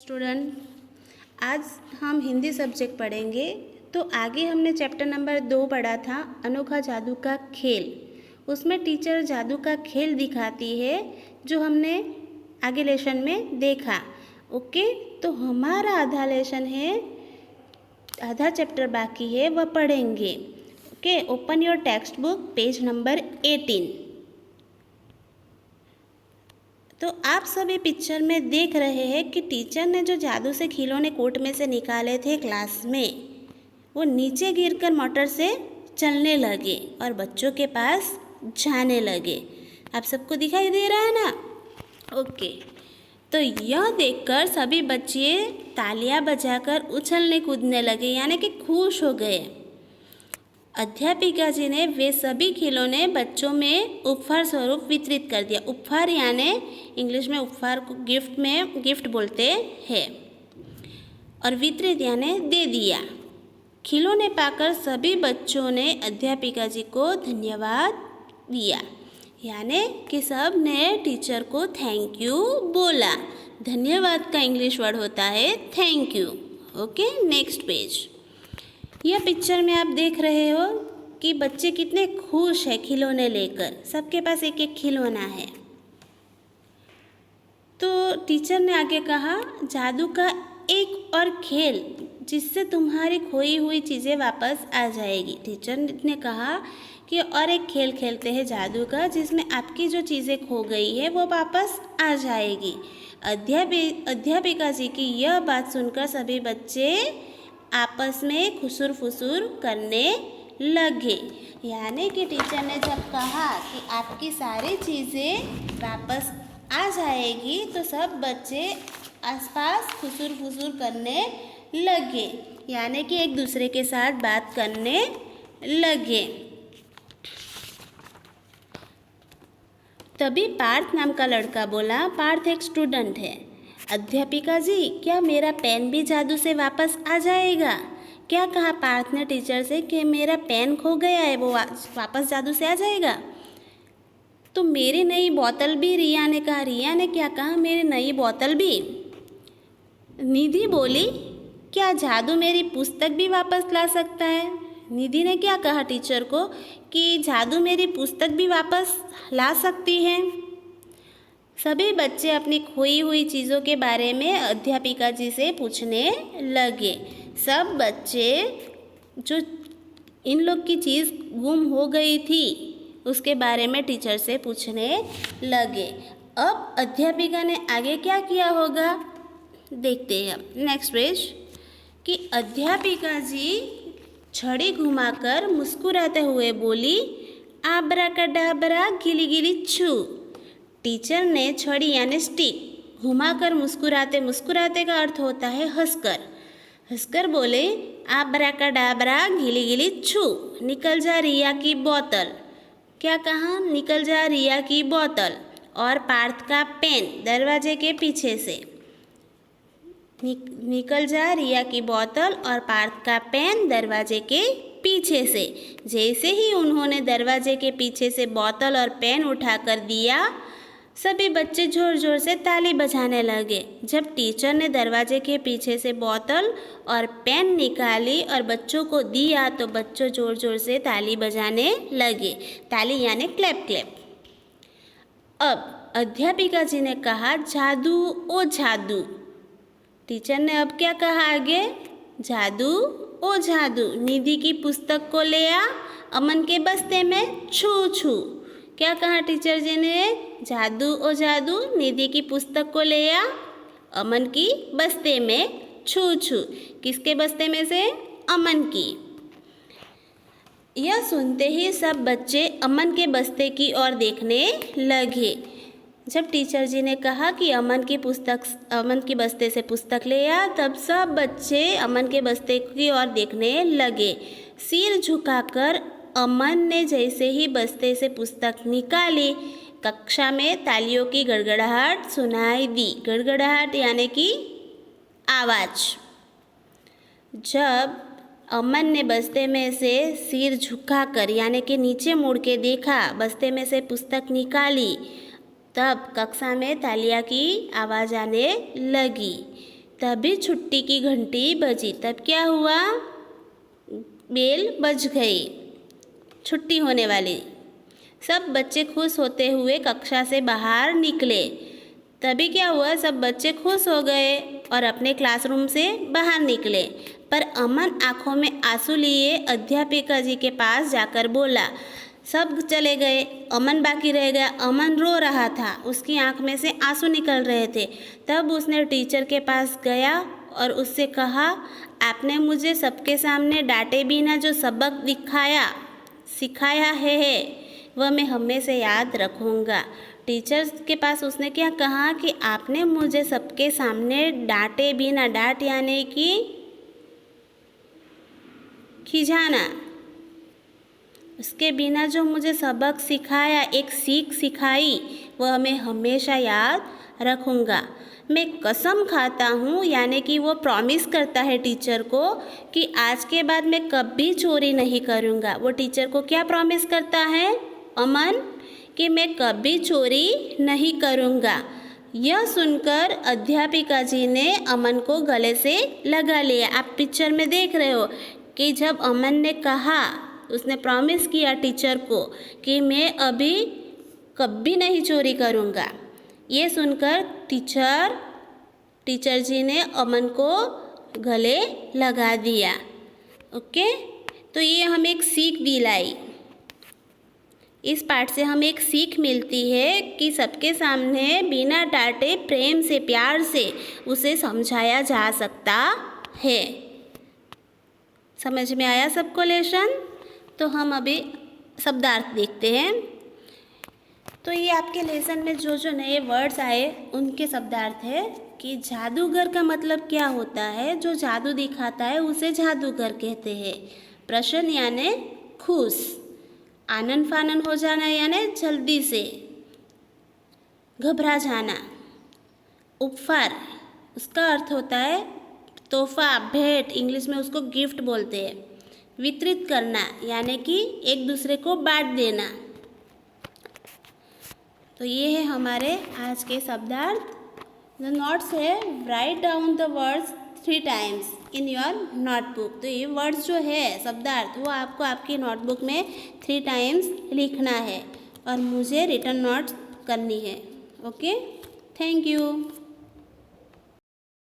Student, आज हम Hindi subject पढ़ेंगे। तो आगे हमने चैप्टर नंबर 2 पढ़ा था, अनोखा जादू का खेल। उसमें टीचर जादू का खेल दिखाती है जो हमने आगे लेसन में देखा। ओके, तो हमारा आधा लेसन है, आधा चैप्टर बाकी है, वह पढ़ेंगे। Okay, open your text book, page number 18। तो आप सभी पिक्चर में देख रहे हैं कि टीचर ने जो जादू से खिलौने कोट में से निकाले थे क्लास में, वो नीचे गिरकर मोटर से चलने लगे और बच्चों के पास जाने लगे। आप सबको दिखाई दे रहा है ना? ओके, तो यह देखकर सभी बच्चे तालियां बजाकर उछलने कूदने लगे, यानी कि खुश हो गए। अध्यापिका जी ने वे सभी खिलौने बच्चों में उपहार स्वरूप वितरित कर दिया। उपहार यानी इंग्लिश में उपहार को गिफ्ट बोलते हैं, और वितरित यानी दे दिया। खिलौने पाकर सभी बच्चों ने अध्यापिका जी को धन्यवाद दिया, यानी कि सब ने टीचर को थैंक यू बोला। धन्यवाद का इंग्लिश वर्ड होता है thank you. Okay, next page. यह पिक्चर में आप देख रहे हो कि बच्चे कितने खुश हैं खिलौने लेकर। सबके पास एक एक खिलौना है। तो टीचर ने आगे कहा, जादू का एक और खेल जिससे तुम्हारी खोई हुई चीज़ें वापस आ जाएगी। टीचर ने कहा कि और एक खेल खेलते हैं जादू का, जिसमें आपकी जो चीज़ें खो गई है वो वापस आ जाएगी। अध्यापिका जी की यह बात सुनकर सभी बच्चे आपस में खुसुर फुसुर करने लगे। यानी कि टीचर ने जब कहा कि आपकी सारी चीज़ें वापस आ जाएगी, तो सब बच्चे आसपास खुसुर फुसुर करने लगे, यानी कि एक दूसरे के साथ बात करने लगे। तभी पार्थ नाम का लड़का बोला, पार्थ एक स्टूडेंट है, अध्यापिका जी क्या मेरा पेन भी जादू से वापस आ जाएगा? क्या कहा पार्थ ने टीचर से कि मेरा पेन खो गया है, वो वापस जादू से आ जाएगा? तो मेरी नई बोतल भी, रिया ने कहा। रिया ने क्या कहा? मेरी नई बोतल भी। निधि बोली, क्या जादू मेरी पुस्तक भी वापस ला सकता है? निधि ने क्या कहा टीचर को कि जादू मेरी पुस्तक भी वापस ला सकती है। सभी बच्चे अपनी खोई हुई चीज़ों के बारे में अध्यापिका जी से पूछने लगे। सब बच्चे जो इन लोग की चीज़ गुम हो गई थी उसके बारे में टीचर से पूछने लगे। अब अध्यापिका ने आगे क्या किया होगा देखते हैं। Next page. कि अध्यापिका जी छड़ी घुमाकर मुस्कुराते हुए बोली, आबराकाडाबरा गिली गिली छू। टीचर ने छड़ी यानी स्टिक घुमाकर मुस्कुराते मुस्कुराते का अर्थ होता है हंसकर। हंसकर बोले, आबराकाडाबरा गिली गिली छू, निकल जा रिया की बोतल। क्या कहा? निकल जा रिया की बोतल। और पार्थ का पेन दरवाजे के पीछे से। निकल जा रिया की बोतल और पार्थ का पेन दरवाजे के पीछे से। जैसे ही उन्होंने दरवाजे के पीछे से बोतल और पेन उठाकर दिया, सभी बच्चे जोर जोर से ताली बजाने लगे। जब टीचर ने दरवाजे के पीछे से बोतल और पेन निकाली और बच्चों को दिया, तो बच्चों जोर जोर से ताली बजाने लगे। ताली यानी क्लैप क्लैप। अब अध्यापिका जी ने कहा, जादू ओ जादू। टीचर ने अब क्या कहा आगे? जादू ओ जादू, निधि की पुस्तक को ले आ, अमन के बस्ते में छू छू। क्या कहा टीचर जी ने? जादू ओ जादू, निधि की पुस्तक को ले आ, अमन की बस्ते में छू छू। किसके बस्ते में से? अमन की। यह सुनते ही सब बच्चे अमन के बस्ते की ओर देखने लगे। जब टीचर जी ने कहा कि अमन की बस्ते से पुस्तक ले आ, तब सब बच्चे अमन के बस्ते की ओर देखने लगे। सिर झुकाकर अमन ने जैसे ही बस्ते से पुस्तक निकाली, कक्षा में तालियों की गड़गड़ाहट सुनाई दी। गड़गड़ाहट यानी कि आवाज़। जब अमन ने बस्ते में से सिर झुकाकर यानी कि नीचे मुड़ के देखा, बस्ते में से पुस्तक निकाली, तब कक्षा में तालियां की आवाज़ आने लगी। तभी छुट्टी की घंटी बजी। तब क्या हुआ? बेल बज गई, छुट्टी होने वाली। सब बच्चे खुश होते हुए कक्षा से बाहर निकले। तभी क्या हुआ? सब बच्चे खुश हो गए और अपने क्लासरूम से बाहर निकले। पर अमन आंखों में आंसू लिए अध्यापिका जी के पास जाकर बोला। सब चले गए, अमन बाकी रह गया। अमन रो रहा था, उसकी आंख में से आंसू निकल रहे थे। तब उसने टीचर के पास गया और उससे कहा, आपने मुझे सबके सामने डांटे बिना जो सबक सिखाया है वह मैं हमेशा याद रखूँगा। टीचर के पास उसने क्या कहा कि आपने मुझे सबके सामने डांटे बिना, डांट यानी कि खिजाना, उसके बिना जो मुझे सबक सिखाया, एक सीख सिखाई, वह मैं हमेशा याद रखूँगा। मैं कसम खाता हूँ, यानी कि वो प्रॉमिस करता है टीचर को कि आज के बाद मैं कभी चोरी नहीं करूँगा। वो टीचर को क्या प्रॉमिस करता है अमन? कि मैं कभी चोरी नहीं करूँगा। यह सुनकर अध्यापिका जी ने अमन को गले से लगा लिया। आप पिक्चर में देख रहे हो कि जब अमन ने कहा, उसने प्रॉमिस किया टीचर को कि मैं अभी कभी नहीं चोरी करूँगा। ये सुनकर टीचर जी ने अमन को गले लगा दिया। ओके, तो ये हमें एक सीख दिलाई। इस पाठ से हमें एक सीख मिलती है कि सबके सामने बिना डांटे प्रेम से, प्यार से उसे समझाया जा सकता है। समझ में आया सबको लेसन? तो हम अभी शब्दार्थ देखते हैं। तो ये आपके लेसन में जो जो नए वर्ड्स आए उनके शब्दार्थ है कि जादूगर का मतलब क्या होता है? जो जादू दिखाता है उसे जादूगर कहते हैं। प्रसन्न यानी खुश, आनन फानन हो जाना यानी जल्दी से, घबरा जाना। उपहार, उसका अर्थ होता है तोहफा, भेंट, इंग्लिश में उसको गिफ्ट बोलते हैं। वितरित करना यानी कि एक दूसरे को बांट देना। तो ये है हमारे आज के शब्दार्थ। जो नोट्स है, write down the words 3 times in your notebook. तो ये वर्ड्स जो है शब्दार्थ, वो आपको आपकी नोटबुक में 3 times लिखना है और मुझे रिटर्न नोट्स करनी है। Okay, thank you.